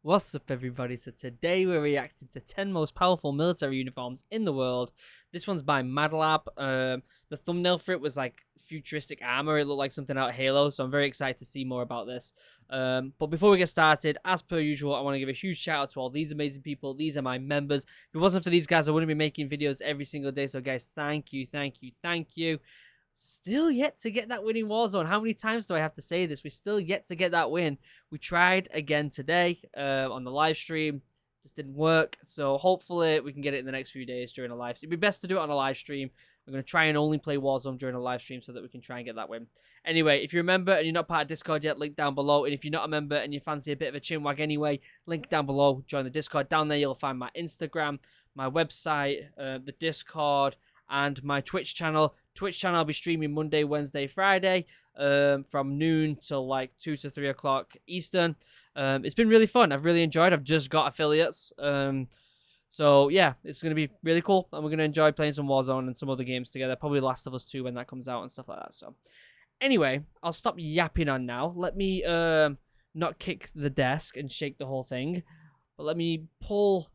What's up, everybody? So today we're reacting to 10 most powerful military uniforms in the world. This one's by MadLab. The thumbnail for it was like futuristic armor. It looked like something out of Halo, so I'm very excited to see more about this. But before we get started, as per usual, I want to give a huge shout out to all these amazing people. These are my members. If it wasn't for these guys, I wouldn't be making videos every single day. So guys, thank you, thank you, thank you. Still yet to get that win in Warzone. How many times do I have to say this? We still yet to get that win. We tried again today on the live stream. Just didn't work. So hopefully we can get it in the next few days during a live stream. It'd be best to do it on a live stream. I'm going to try and only play Warzone during a live stream so that we can try and get that win. Anyway, if you're a member and you're not part of Discord yet, link down below. And if you're not a member and you fancy a bit of a chinwag anyway, link down below. Join the Discord. Down there you'll find my Instagram, my website, the Discord, and my Twitch channel. I'll be streaming Monday, Wednesday, Friday from noon till like 2 to 3 o'clock Eastern. It's been really fun. I've really enjoyed. I've just got affiliates. So yeah, it's going to be really cool. And we're going to enjoy playing some Warzone and some other games together. Probably Last of Us 2 when that comes out and stuff like that. So anyway, I'll stop yapping on now. Let me not kick the desk and shake the whole thing. But let me pull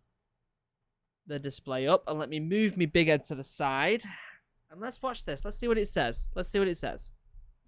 the display up and let me move me big head to the side. And let's watch this. Let's see what it says.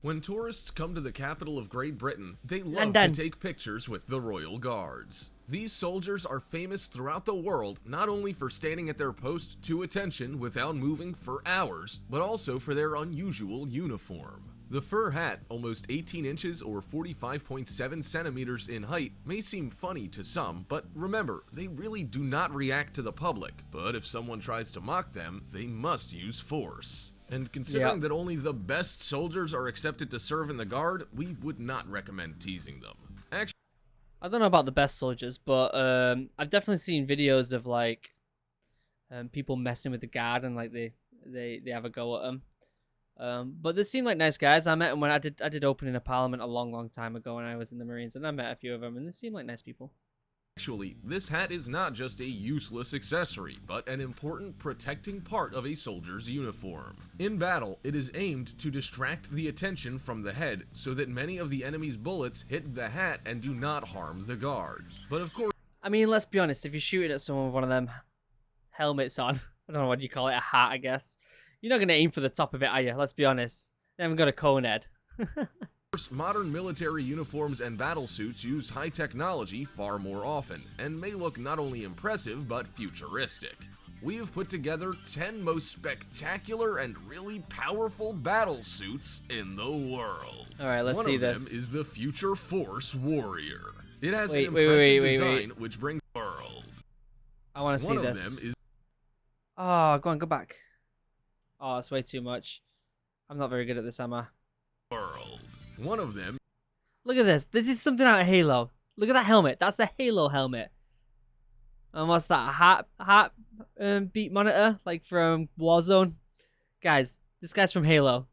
When tourists come to the capital of Great Britain, they love to take pictures with the Royal Guards. These soldiers are famous throughout the world, not only for standing at their post to attention without moving for hours, but also for their unusual uniform. The fur hat, almost 18 inches or 45.7 centimeters in height, may seem funny to some, but remember, they really do not react to the public. But if someone tries to mock them, they must use force. And considering that only the best soldiers are accepted to serve in the Guard, we would not recommend teasing them. Actually, I don't know about the best soldiers, but I've definitely seen videos of like people messing with the Guard and like they have a go at them. But they seem like nice guys. I met them when I did opening a Parliament a long time ago when I was in the Marines, and I met a few of them, and they seem like nice people. Actually, this hat is not just a useless accessory, but an important protecting part of a soldier's uniform. In battle, it is aimed to distract the attention from the head so that many of the enemy's bullets hit the hat and do not harm the Guard. But of course, I mean, let's be honest, if you're shooting at someone with one of them helmets on, I don't know what you call it, a hat, I guess, you're not going to aim for the top of it, are you? Let's be honest. They haven't got a cone head. modern military uniforms and battle suits use high technology far more often, and may look not only impressive, but futuristic. We have put together 10 most spectacular and really powerful battle suits in the world. Alright, let's see this. One of them is the Future Force Warrior. It has an impressive design which brings the world. I want to see this. One of them is... Oh, go back. Oh, it's way too much. I'm not very good at this, am I? World. One of them. Look at this. This is something out of Halo. Look at that helmet. That's a Halo helmet. And what's that? A heart beat monitor, like from Warzone. Guys, this guy's from Halo.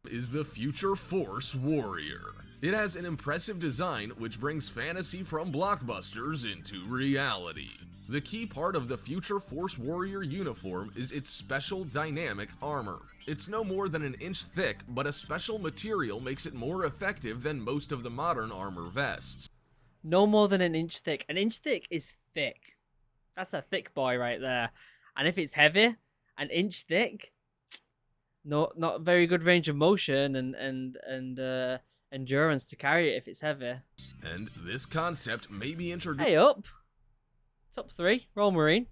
Is the Future Force Warrior. It has an impressive design which brings fantasy from blockbusters into reality. The key part of the Future Force Warrior uniform is its special dynamic armor. It's no more than an inch thick, but a special material makes it more effective than most of the modern armor vests. No more than an inch thick. An inch thick is thick. That's a thick boy right there. And if it's heavy, an inch thick, not very good range of motion and endurance to carry it if it's heavy. And this concept may be introduced. Hey up. Top 3, Royal Marine.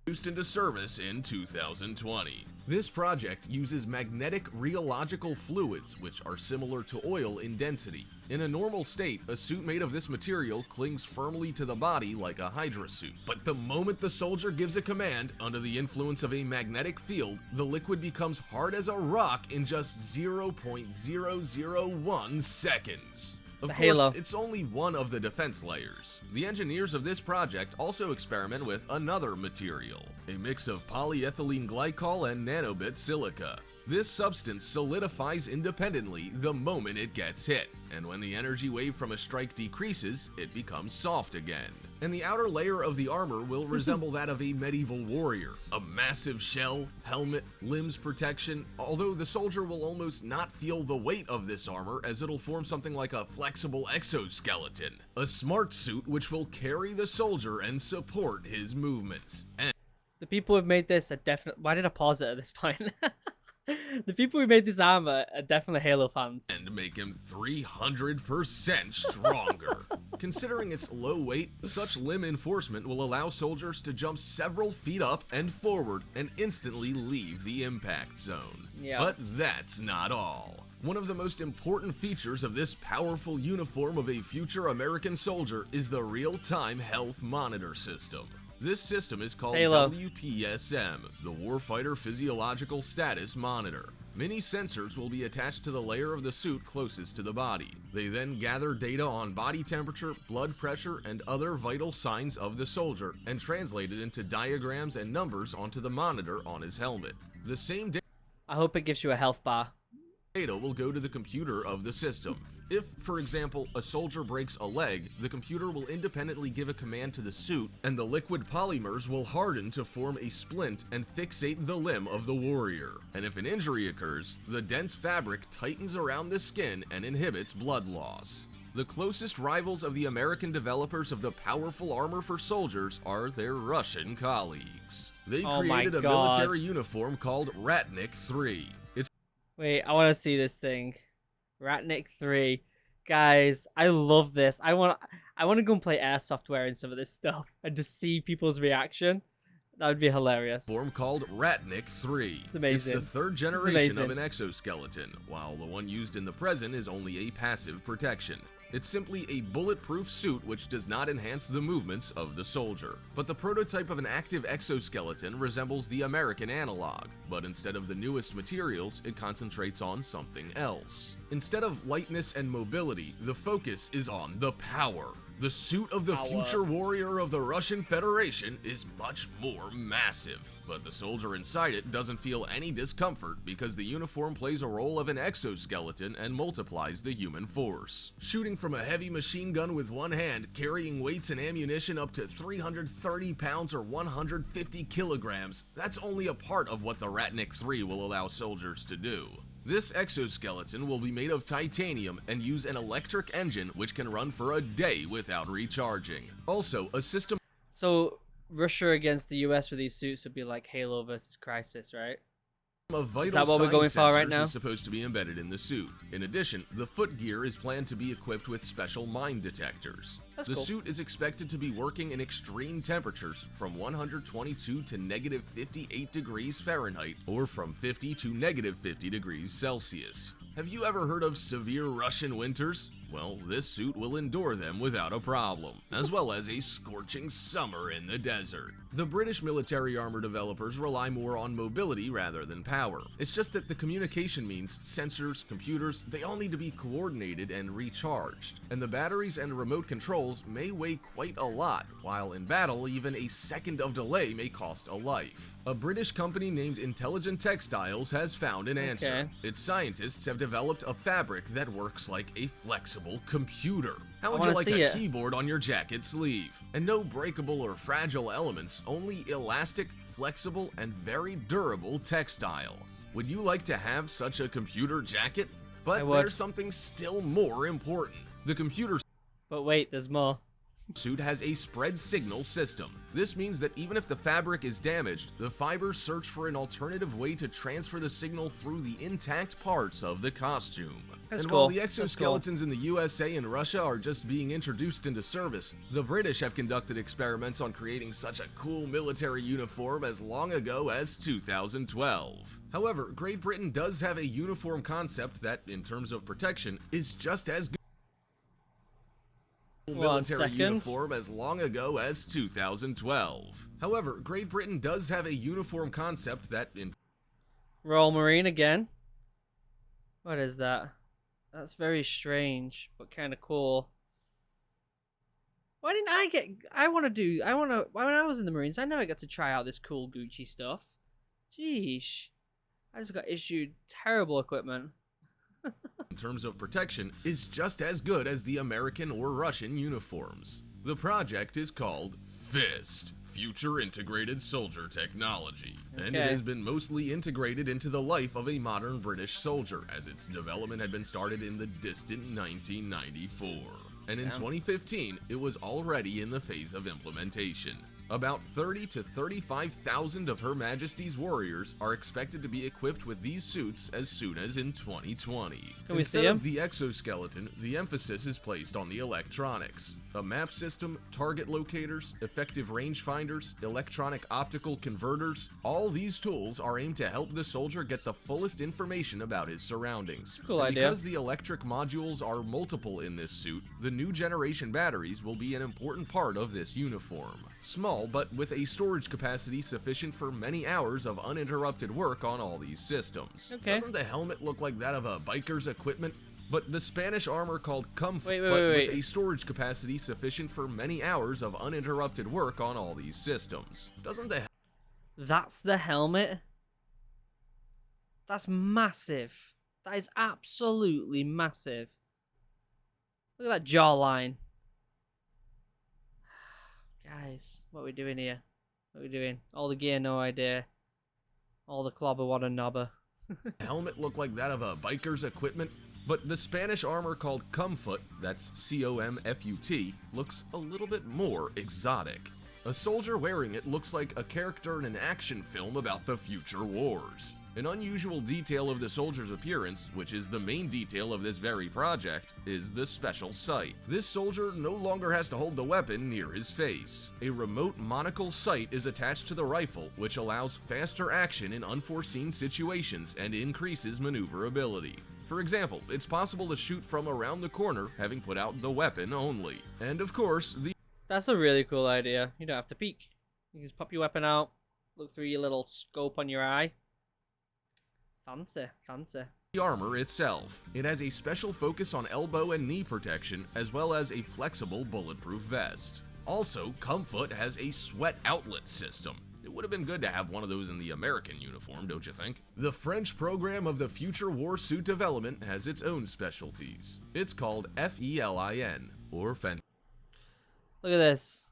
Into service in 2020. This project uses magnetic rheological fluids, which are similar to oil in density. In a normal state, a suit made of this material clings firmly to the body like a Hydra suit. But the moment the soldier gives a command, under the influence of a magnetic field, the liquid becomes hard as a rock in just 0.001 seconds. Of course, it's only one of the defense layers. The engineers of this project also experiment with another material, a mix of polyethylene glycol and nanobit silica. This substance solidifies independently the moment it gets hit, and when the energy wave from a strike decreases, it becomes soft again. and the outer layer of the armor will resemble that of a medieval warrior. A massive shell, helmet, limbs protection, although the soldier will almost not feel the weight of this armor as it'll form something like a flexible exoskeleton. A smart suit which will carry the soldier and support his movements. And the people who've made this are definitely... Why did I pause it at this point? The people who made this armor are definitely Halo fans. And make him 300% stronger. Considering its low weight, such limb enforcement will allow soldiers to jump several feet up and forward and instantly leave the impact zone. Yeah. But that's not all. One of the most important features of this powerful uniform of a future American soldier is the real-time health monitor system. This system is called WPSM, the Warfighter Physiological Status Monitor. Many sensors will be attached to the layer of the suit closest to the body. They then gather data on body temperature, blood pressure, and other vital signs of the soldier and translate it into diagrams and numbers onto the monitor on his helmet. The same I hope it gives you a health bar. Data will go to the computer of the system. If, for example, a soldier breaks a leg, the computer will independently give a command to the suit, and the liquid polymers will harden to form a splint and fixate the limb of the warrior. And if an injury occurs, the dense fabric tightens around the skin and inhibits blood loss. The closest rivals of the American developers of the powerful armor for soldiers are their Russian colleagues. They created a military uniform called Ratnik 3. Wait, I want to see this thing. Ratnik 3. Guys, I love this. I want to go and play airsoft wearing some of this stuff and just see people's reaction. That would be hilarious. Form called Ratnik 3. It's amazing. It's the third generation of an exoskeleton, while the one used in the present is only a passive protection. It's simply a bulletproof suit which does not enhance the movements of the soldier. But the prototype of an active exoskeleton resembles the American analog, but instead of the newest materials, it concentrates on something else. Instead of lightness and mobility, the focus is on the power. The suit of the future warrior of the Russian Federation is much more massive, but the soldier inside it doesn't feel any discomfort because the uniform plays a role of an exoskeleton and multiplies the human force. Shooting from a heavy machine gun with one hand, carrying weights and ammunition up to 330 pounds or 150 kilograms, that's only a part of what the Ratnik 3 will allow soldiers to do. This exoskeleton will be made of titanium and use an electric engine which can run for a day without recharging. Also, a system... So, Russia against the US with these suits would be like Halo versus Crisis, right? Is that what we're going for right now? Is supposed to be embedded in the suit. In addition, the footgear is planned to be equipped with special mine detectors. That's the cool. suit is expected to be working in extreme temperatures from 122 to negative 58 degrees Fahrenheit or from 50 to negative 50 degrees Celsius. Have you ever heard of severe Russian winters? Well, this suit will endure them without a problem, as well as a scorching summer in the desert. The British military armor developers rely more on mobility rather than power. It's just that the communication means, sensors, computers, they all need to be coordinated and recharged. And the batteries and remote controls may weigh quite a lot, while in battle, even a second of delay may cost a life. A British company named Intelligent Textiles has found an answer. Its scientists have developed a fabric that works like a flexible computer. How would you like a keyboard on your jacket sleeve? And no breakable or fragile elements, only elastic, flexible, and very durable textile. Would you like to have such a computer jacket? But there's something still more important. The computer... But wait, there's more. Suit has a spread signal system. This means that even if the fabric is damaged, the fibers search for an alternative way to transfer the signal through the intact parts of the costume. While the exoskeletons in the USA and Russia are just being introduced into service, the British have conducted experiments on creating such a cool military uniform as long ago as 2012. However, Great Britain does have a uniform concept that, in terms of protection, is just as good. Military uniform as long ago as 2012. However, Great Britain does have a uniform concept that in Royal Marine again. What is that? That's very strange, but kind of cool. Why didn't I get... when I was in the Marines, I never got to try out this cool Gucci stuff. Jeez. I just got issued terrible equipment. in terms of protection, is just as good as the American or Russian uniforms. The project is called FIST, Future Integrated Soldier Technology, and it has been mostly integrated into the life of a modern British soldier, as its development had been started in the distant 1994. And in 2015, it was already in the phase of implementation. About 30 to 35,000 of Her Majesty's warriors are expected to be equipped with these suits as soon as in 2020. Can we see Instead them? of the exoskeleton, the emphasis is placed on the electronics. A map system, target locators, effective rangefinders, electronic optical converters, all these tools are aimed to help the soldier get the fullest information about his surroundings. Cool idea. Because the electric modules are multiple in this suit, the new generation batteries will be an important part of this uniform. Small, but with a storage capacity sufficient for many hours of uninterrupted work on all these systems. Doesn't the helmet look like that of a biker's equipment? But the Spanish armor called Comfort, with a storage capacity sufficient for many hours of uninterrupted work on all these systems. Doesn't the That's the helmet? That's massive. That is absolutely massive. Look at that jawline. Guys, what are we doing here? What are we doing? All the gear, no idea. All the clobber, what a knobber. helmet look like that of a biker's equipment? But the Spanish armor called Comfort, that's C-O-M-F-U-T, looks a little bit more exotic. A soldier wearing it looks like a character in an action film about the future wars. An unusual detail of the soldier's appearance, which is the main detail of this very project, is the special sight. This soldier no longer has to hold the weapon near his face. A remote monocle sight is attached to the rifle, which allows faster action in unforeseen situations and increases maneuverability. For example, it's possible to shoot from around the corner, having put out the weapon only. And of course, That's a really cool idea. You don't have to peek. You just pop your weapon out, look through your little scope on your eye. Fancy, fancy. The armor itself. It has a special focus on elbow and knee protection, as well as a flexible bulletproof vest. Also, Comfort has a sweat outlet system. It would have been good to have one of those in the American uniform, don't you think? The French program of the Future War Suit Development has its own specialties. It's called FELIN, or FEN. Look at this.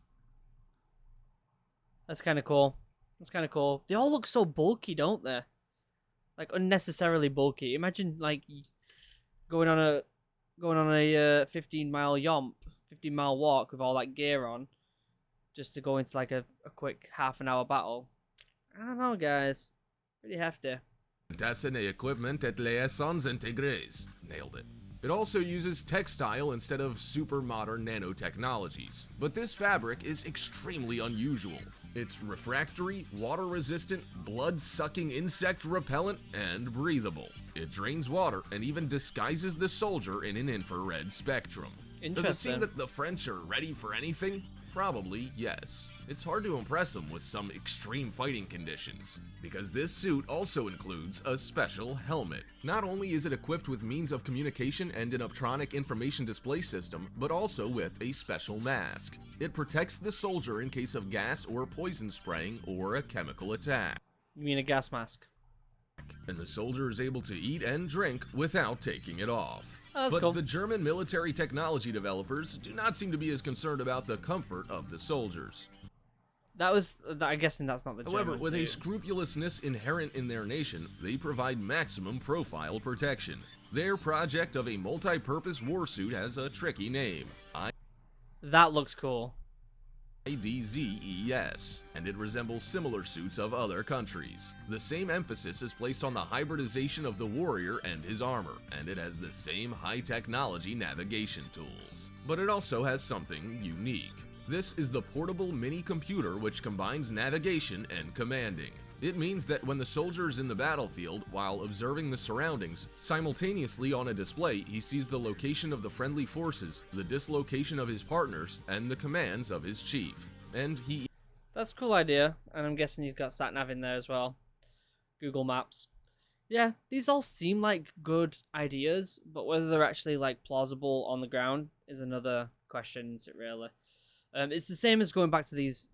That's kind of cool. That's kind of cool. They all look so bulky, don't they? Like unnecessarily bulky. Imagine like going on a 15-mile yomp, 15-mile walk with all that gear on, just to go into like a quick half-an-hour battle. I don't know, guys. Pretty hefty. Fascinate equipment at liaisons intégrées. Nailed it. It also uses textile instead of super modern nanotechnologies. But this fabric is extremely unusual. It's refractory, water-resistant, blood-sucking insect repellent, and breathable. It drains water and even disguises the soldier in an infrared spectrum. Does it seem that the French are ready for anything? Probably, yes. It's hard to impress them with some extreme fighting conditions, because this suit also includes a special helmet. Not only is it equipped with means of communication and an optronic information display system, but also with a special mask. It protects the soldier in case of gas or poison spraying or a chemical attack. You mean a gas mask? And the soldier is able to eat and drink without taking it off. Oh, but cool. The German military technology developers do not seem to be as concerned about the comfort of the soldiers. I'm guessing that's not the German However, with suit. a scrupulousness inherent in their nation, they provide maximum profile protection. Their project of a multi-purpose warsuit has a tricky name. That looks cool. IDZES, and it resembles similar suits of other countries. The same emphasis is placed on the hybridization of the warrior and his armor, and it has the same high-technology navigation tools. But it also has something unique. This is the portable mini-computer which combines navigation and commanding. It means that when the soldier is in the battlefield, while observing the surroundings, simultaneously on a display he sees the location of the friendly forces, the dislocation of his partners, and the commands of his chief. And he... That's a cool idea, and I'm guessing he's got sat-nav in there as well. Google Maps. Yeah, these all seem like good ideas, but whether they're actually like plausible on the ground is another question, is it really? It's the same as going back to these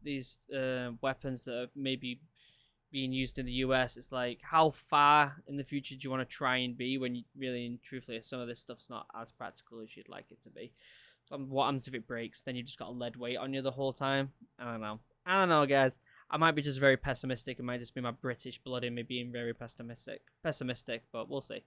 weapons that are maybe being used in the US. It's like, how far in the future do you want to try and be when you really and truthfully some of this stuff's not as practical as you'd like it to be. What happens if it breaks? Then you just got a lead weight on you the whole time. I don't know, guys. I might be just very pessimistic. It might just be my British blood in me being very pessimistic, but we'll see.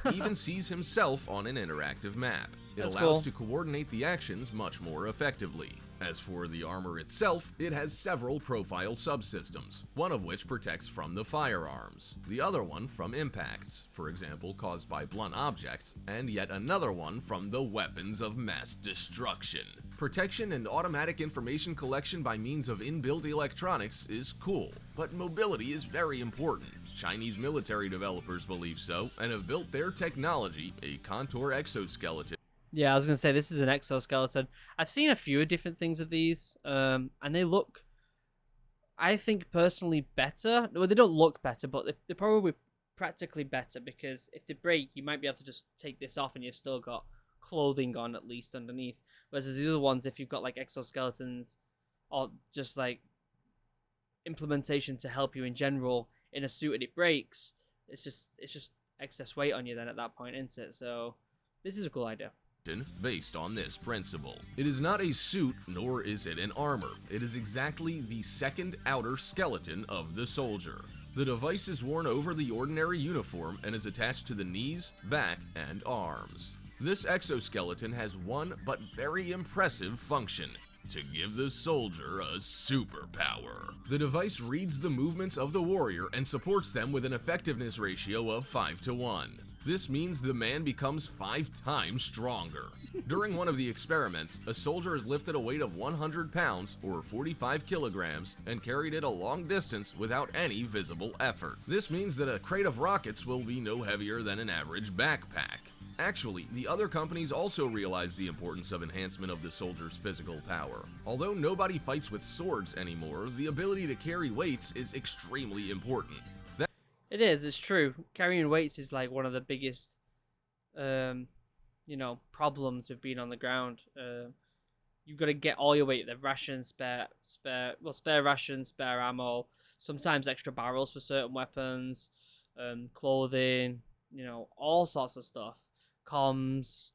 He even sees himself on an interactive map. It That's allows cool. to coordinate the actions much more effectively. As for the armor itself, it has several profile subsystems, one of which protects from the firearms, the other one from impacts, for example caused by blunt objects, and yet another one from the weapons of mass destruction. Protection and automatic information collection by means of inbuilt electronics is cool, but mobility is very important. Chinese military developers believe so, and have built their technology, a contour exoskeleton. Yeah, I was gonna say this is an exoskeleton. I've seen a few different things of these, and they look, I think personally, better. Well, they don't look better, but they're probably practically better, because if they break, you might be able to just take this off and you've still got clothing on at least underneath. Whereas the other ones, if you've got like exoskeletons or just like implementation to help you in general in a suit and it breaks, it's just excess weight on you then at that point, isn't it? So this is a cool idea. Based on this principle. It is not a suit, nor is it an armor. It is exactly the second outer skeleton of the soldier. The device is worn over the ordinary uniform and is attached to the knees, back, and arms. This exoskeleton has one but very impressive function: to give the soldier a superpower. The device reads the movements of the warrior and supports them with an effectiveness ratio of 5-to-1. This means the man becomes 5 times stronger. During one of the experiments, a soldier is lifted a weight of 100 pounds, or 45 kilograms, and carried it a long distance without any visible effort. This means that a crate of rockets will be no heavier than an average backpack. Actually, the other companies also realize the importance of enhancement of the soldier's physical power. Although nobody fights with swords anymore, the ability to carry weights is extremely important. It is, it's true. Carrying weights is like one of the biggest, problems with being on the ground. You've got to get all your weight, the rations, spare rations, spare ammo, sometimes extra barrels for certain weapons, clothing, all sorts of stuff. Comms,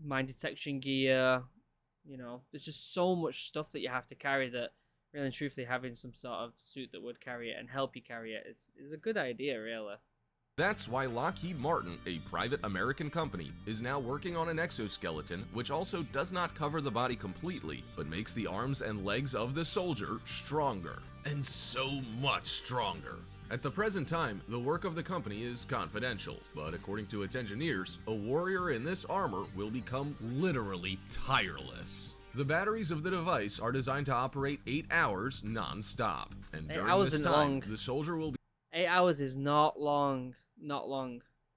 mine detection gear, there's just so much stuff that you have to carry that really and truthfully having some sort of suit that would carry it and help you carry it is a good idea, really. That's why Lockheed Martin, a private American company, is now working on an exoskeleton which also does not cover the body completely, but makes the arms and legs of the soldier stronger. And so much stronger. At the present time, the work of the company is confidential, but according to its engineers, a warrior in this armor will become literally tireless. The batteries of the device are designed to operate 8 hours non-stop, and during this time, the soldier will be 8 hours is not long.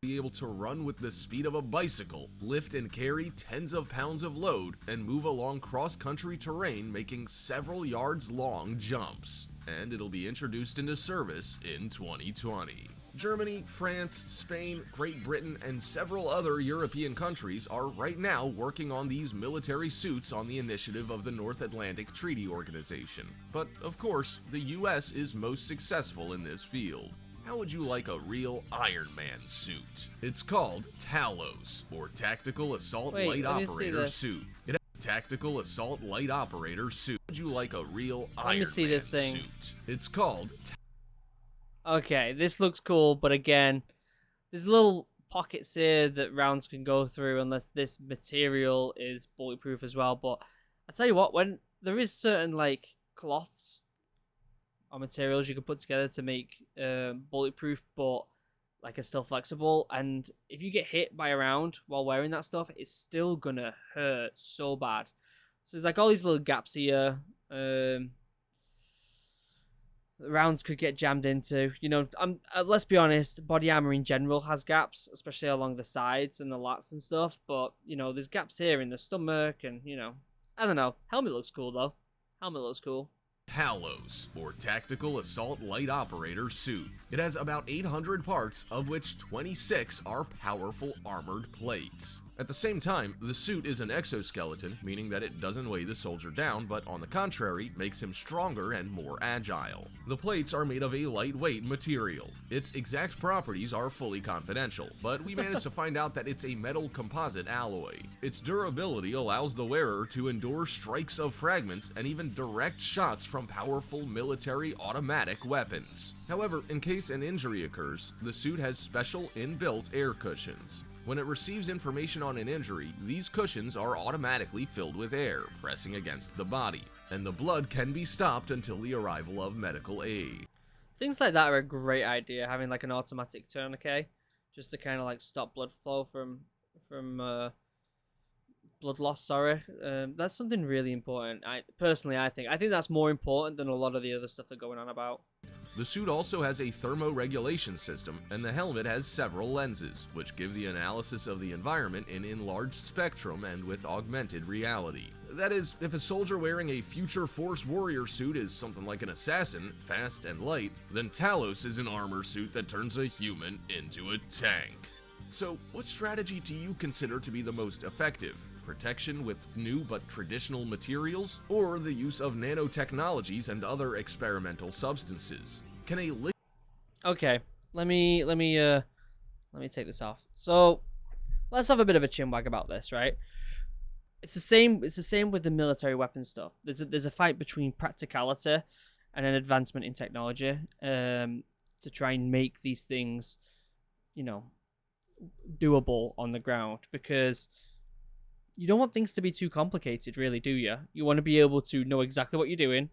Be able to run with the speed of a bicycle, lift and carry tens of pounds of load, and move along cross-country terrain making several yards long jumps. And it'll be introduced into service in 2020. Germany, France, Spain, Great Britain, and several other European countries are right now working on these military suits on the initiative of the North Atlantic Treaty Organization. But, of course, the US is most successful in this field. How would you like a real Iron Man suit? It's called TALOS, or Tactical Assault Light Operator Suit. Tactical Assault Light Operator Suit. Would you like a real Iron Man suit? It's called... Okay, this looks cool, but again, there's little pockets here that rounds can go through unless this material is bulletproof as well. But I tell you what, when there is certain like cloths or materials you can put together to make bulletproof, but like are still flexible, and if you get hit by a round while wearing that stuff, it's still gonna hurt so bad. So there's like all these little gaps here. Rounds could get jammed into. Let's be honest, body armor in general has gaps, especially along the sides and the lats and stuff. But there's gaps here in the stomach, and I don't know. Helmet looks cool though. Helmet looks cool. TALOS, or Tactical Assault Light Operator Suit. It has about 800 parts, of which 26 are powerful armored plates. At the same time, the suit is an exoskeleton, meaning that it doesn't weigh the soldier down, but on the contrary, makes him stronger and more agile. The plates are made of a lightweight material. Its exact properties are fully confidential, but we managed to find out that it's a metal composite alloy. Its durability allows the wearer to endure strikes of fragments and even direct shots from powerful military automatic weapons. However, in case an injury occurs, the suit has special inbuilt air cushions. When it receives information on an injury, these cushions are automatically filled with air, pressing against the body, and the blood can be stopped until the arrival of medical aid. Things like that are a great idea, having like an automatic tourniquet, just to kind of like stop blood flow from blood loss, sorry. That's something really important. I think that's more important than a lot of the other stuff they're going on about. The suit also has a thermoregulation system, and the helmet has several lenses, which give the analysis of the environment in enlarged spectrum and with augmented reality. That is, if a soldier wearing a Future Force warrior suit is something like an assassin, fast and light, then Talos is an armor suit that turns a human into a tank. So, what strategy do you consider to be the most effective? Protection with new but traditional materials, or the use of nanotechnologies and other experimental substances? Can a Okay, let me take this off. So, let's have a bit of a chinwag about this, right? It's the same with the military weapon stuff. There's a fight between practicality and an advancement in technology to try and make these things, doable on the ground, because you don't want things to be too complicated, really, do you? You want to be able to know exactly what you're doing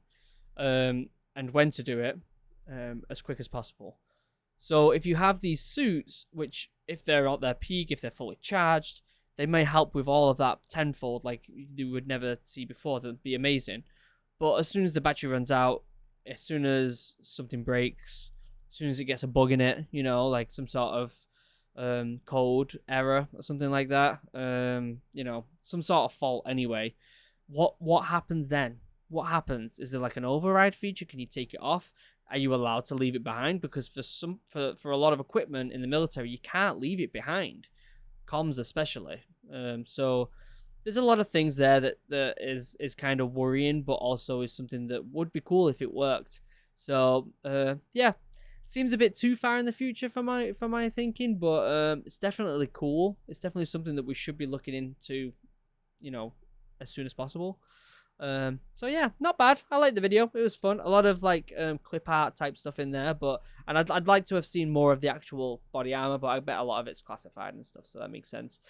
and when to do it as quick as possible. So if you have these suits, which if they're at their peak, if they're fully charged, they may help with all of that tenfold like you would never see before. That would be amazing. But as soon as the battery runs out, as soon as something breaks, as soon as it gets a bug in it, like some sort of code error or something like that, some sort of fault anyway, what happens then? What happens? Is there like an override feature? Can you take it off? Are you allowed to leave it behind? Because for a lot of equipment in the military, you can't leave it behind, comms especially. So there's a lot of things there that is kind of worrying, but also is something that would be cool if it worked. So yeah, seems a bit too far in the future for my thinking, but it's definitely cool. It's definitely something that we should be looking into, as soon as possible. So yeah, not bad. I liked the video. It was fun. A lot of like clip art type stuff in there, and I'd like to have seen more of the actual body armor, but I bet a lot of it's classified and stuff, so that makes sense.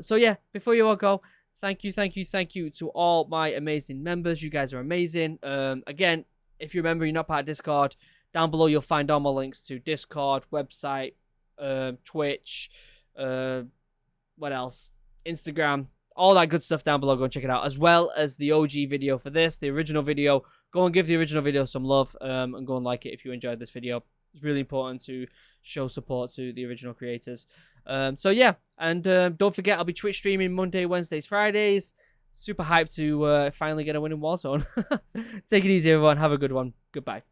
So yeah, before you all go, thank you to all my amazing members. You guys are amazing. Again, if you remember you're not part of Discord, down below you'll find all my links to Discord, website, Twitch, what else? Instagram, all that good stuff down below. Go and check it out, as well as the OG video for this, the original video. Go and give the original video some love, and go and like it if you enjoyed this video. It's really important to show support to the original creators. So yeah, and don't forget, I'll be Twitch streaming Monday, Wednesdays, Fridays. Super hyped to finally get a win in Warzone. Take it easy, everyone. Have a good one. Goodbye.